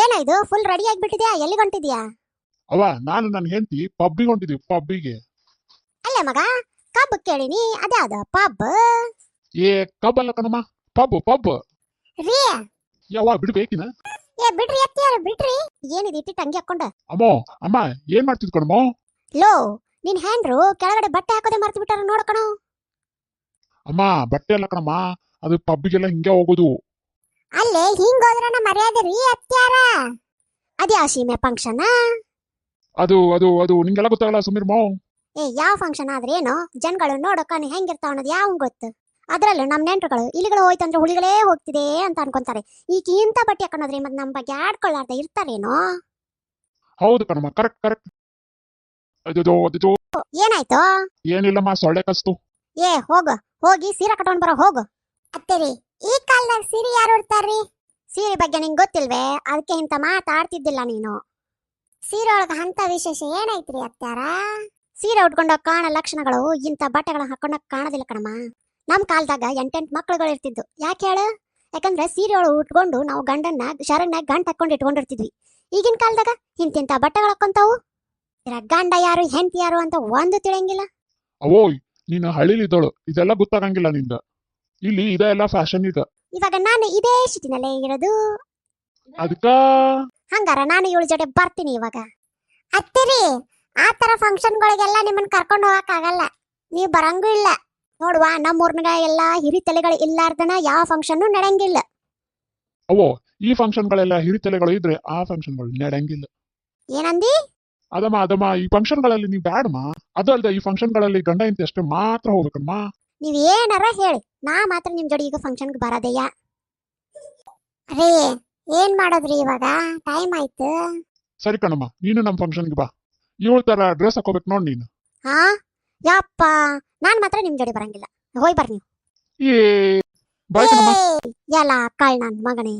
ಏನಾಯ್ತು full ready ಆಗಿಬಿಟ್ಟಿದ್ಯಾ? ಎಲ್ಲಿಗೆ ಹೊಂಟಿದ್ಯಾ? ಅವ್ವ ನಾನು ನನ್ನ ಹೆಂಡತಿ ಪಬ್ಬಿಗೆ ಹೊಂಟಿದೀವಿ ಪಬ್ಬಿಗೆ. ಅಲ್ಲೇ ಮಗ, ಕಬ್ಬು ಕೇಳಿನಿ, ಅದ್ಯಾವ್ದು ಪಬ್? ಏ ಕಬ್ಬಲ್ಲ ಕಣಮ್ಮ, ಪಬ್ ಪಬ್. ರೀ ಯವ್ವ ಬಿಡ್ಬೇಕಿನ? ಏ ಬಿಡ್ರಿ ಅತ್ತಿಯಾರ ಬಿಡ್ರಿ. ಏನಿದೆ ಇಟ್ಟಿ ಟಂಗಿ ಹಾಕೊಂಡ? ಅಮ್ಮೋ ಅಮ್ಮ ಏನ್ ಮಾಡ್ತಿದ್ ಕಣಮ್ಮೋ? ಲೋ, ನಿನ್ ಹ್ಯಾಂಡ್ರು ಕೆಳಗಡೆ ಬಟ್ಟೆ ಹಾಕೋದೆ ಮರ್ತು ಬಿಟ್ಟಾರ ನೋಡ್ಕಣ. ಅಮ್ಮ ಬಟ್ಟೆ ಅಲ್ಲ ಕಣಮ್ಮ, ಅದು ಪಬ್ಬಿಗೆಲ್ಲ ಹಿಂಗೆ ಹೋಗೋದು. ಅಲ್ಲೇ ಹಿಂಗೋದ್ರನ ಮರ್ಯಾದೆ ರೀ ಅತ್ಯಾರ. ಅದ್ಯಾವ ಸೀಮೆ ಫಂಕ್ಷನ್? ಅದು ಅದು ಅದು ನಿಂಗೆಲ್ಲ ಗೊತ್ತಾಗಲ್ಲ ಸುಮೀರ್ಮೋ. ಏ ಯಾವ ಫಂಕ್ಷನ್ ಆದ್ರೆ ಏನೋ, ಜನಗಳು ನೋಡೋಕಾನೆ ಹೆಂಗಿರ್ತಾವ ಅನ್ನೋದು ಯಾವ ಗೊತ್ತು. ಅದ್ರಲ್ಲೂ ನಮ್ ನೆಂಟ್ರುಗಳು ಇಲಿಗಳು ಹೋಯ್ತಂದ್ರೆ ಹುಳಿಗಳೇ ಹೋಗ್ತಿದೆ ಅಂತ ಅನ್ಕೊಂತಾರೆ. ಈಗ ಇಂತ ಬಟ್ಟೆ ಹಾಕೊಂಡ್ರೆ ಮತ್ ನಮ್ ಬಗ್ಗೆ ಆಡ್ಕೊಳ್ಳಾರ್ದ ಇರ್ತಾರೇನೋ. ಹೌದು ಕಣಮ್ಮ, ಕರೆಕ್ಟ್ ಕರೆಕ್ಟ್. ಅದು ಅದು ಏನಾಯ್ತು? ಏನಿಲ್ಲಮ್ಮ, ಸೊಳ್ಳೆ ಕಸ್ತು. ಏ ಹೋಗಿ ಸೀರೆ ಕಟ್ಕೊಂಡ್ ಬರೋ ಹೋಗು. ಅತ್ತೇರಿ, ಈ ಕಾಲದಾಗ ಸೀರೆ ಯಾರು ಉಡ್ತಾರ್ರಿ? ಸೀರೆ ಬಗ್ಗೆ ನಿಂಗೆ ಗೊತ್ತಿಲ್ವೇ? ಅದಕ್ಕೆ ಇಂತ ಮಾತಾಡ್ತಿದ್ದಿಲ್ಲ ನೀನು. ಸೀರೆ ಒಳಗ ಅಂತ ವಿಶೇಷ ಏನೈತ್ರಿ ಅತ್ಯಾರ? ಸೀರೆ ಉಟ್ಕೊಂಡಾಗ ಕಾಣೋ ಲಕ್ಷಣಗಳು ಇಂಥ ಬಟ್ಟೆಗಳ ಹಾಕೊಂಡಾಗ ಕಾಣೋದಿಲ್ಲ ಕಣಮ್ಮ. ನಮ್ ಕಾಲದಾಗ ಎಂಟೆಂಟ್ ಮಕ್ಳುಗಳು ಇರ್ತಿದ್ದು. ಯಾಕೆ ಹೇಳು? ಯಾಕಂದ್ರೆ ಸೀರೆ ಒಳಗೆ ಉಟ್ಕೊಂಡು ನಾವು ಗಂಡನ್ನ ಶರಣ್ಯಾಗ ಗಂಟ್ ಹಾಕೊಂಡು ಇಟ್ಕೊಂಡಿರ್ತಿದ್ವಿ. ಈಗಿನ ಕಾಲದಾಗ ಇಂತಿಂತ ಬಟ್ಟೆಗಳು ಹಾಕೊಂತಾವು. ಗಂಡ ಯಾರು ಹೆಂಡತಿ ಯಾರು ಅಂತ ಒಂದು ತಿಳಿಯಂಗಿಲ್ಲ. ಅವೋಯ್ ನೀನು ಹಳ್ಳಿಲಿದ್ದಳು, ಇದೆಲ್ಲ ಗೊತ್ತಾಗಂಗಿಲ್ಲ ನಿಂದ. ಇಲ್ಲಿ ಇದೆಲ್ಲ ಫ್ಯಾಷನ್ ಈಗ. ಇವಾಗ ನಾನು ಇದೇ ಸಿಟಿನಲ್ಲೇ ಇರೋದು. ಅದಕ್ಕ ಹಂಗಾರ ನಾನು ಇವಳ ಜೊತೆ ಬರ್ತೀನಿ ಇವಾಗ. ಅತ್ತಿರಿ, ಆ ತರ ಫಂಕ್ಷನ್ಗಳಿಗೆಲ್ಲ ನಿಮ್ಮನ್ನ ಕರ್ಕೊಂಡು ಹೋಗಕ್ ಆಗಲ್ಲ, ನೀವು ಬರಂಗೂ ಇಲ್ಲ. ನೋಡುವ, ನಮ್ಮೂರ್ನಾಗ ಎಲ್ಲಾ ಹಿರಿತಲೆಗಳು ಇಲ್ಲಾರ್ದನ ಯಾವ ಫಂಕ್ಷನ್ ನಡೆಯಂಗಿಲ್ಲ. ಅವೋ ಈ ಫಂಕ್ಷನ್ಗಳೆಲ್ಲ ಹಿರಿತಲೆಗಳು ಇದ್ರೆ ಆ ಫಂಕ್ಷನ್ಗಳು ನಡೆಯಂಗಿಲ್ಲ. ಏನಂದಿ? ಅದಮ್ಮ ಈ ಫಂಕ್ಷನ್ಗಳಲ್ಲಿ ನೀವ್ ಬ್ಯಾಡಮ್ಮ. ಅದು ಅಲ್ದ ಈ ಫಂಕ್ಷನ್ಗಳಲ್ಲಿ ಗಂಡ ಇಂತ ಅಷ್ಟೇ ಮಾತ್ರ ಹೋಗ್ಬೇಕಮ್ಮ. ನೀವ್ ಏನಾರ ಹೇಳಿ, ನಾ ಮಾತ್ರ ನಿಮ್ ಜೋಡಿ ಈಗ ಫಂಕ್ಷನ್ಗೆ ಬರೋದಯ್ಯ. ರೇ, ಏನ್ ಮಾಡೋದ್ರಿ ಇವಾಗ? ಟೈಮ್ ಆಯ್ತು. ಸರಿ ಕಣಮ್ಮ, ನೀನು ನಮ್ಮ ಫಂಕ್ಷನ್ಗೆ ಬಾ. ಇವಳ ತರ ಡ್ರೆಸ್ ಹಾಕೋಬೇಕು ನೋಡ್ ನೀನು. ಹಾ ಯಪ್ಪ, ನಾನ್ ಮಾತ್ರ ನಿಮ್ ಜೋಡಿ ಬರಂಗಿಲ್ಲ. ಹೋಯ್ ಬರ್ರಿ ನೀವು. ಏ ಬಾಯ್ ಕಣಮ್ಮ. ಎಲ್ಲ ಕಳ್ ನನ್ ಮಗನೇ.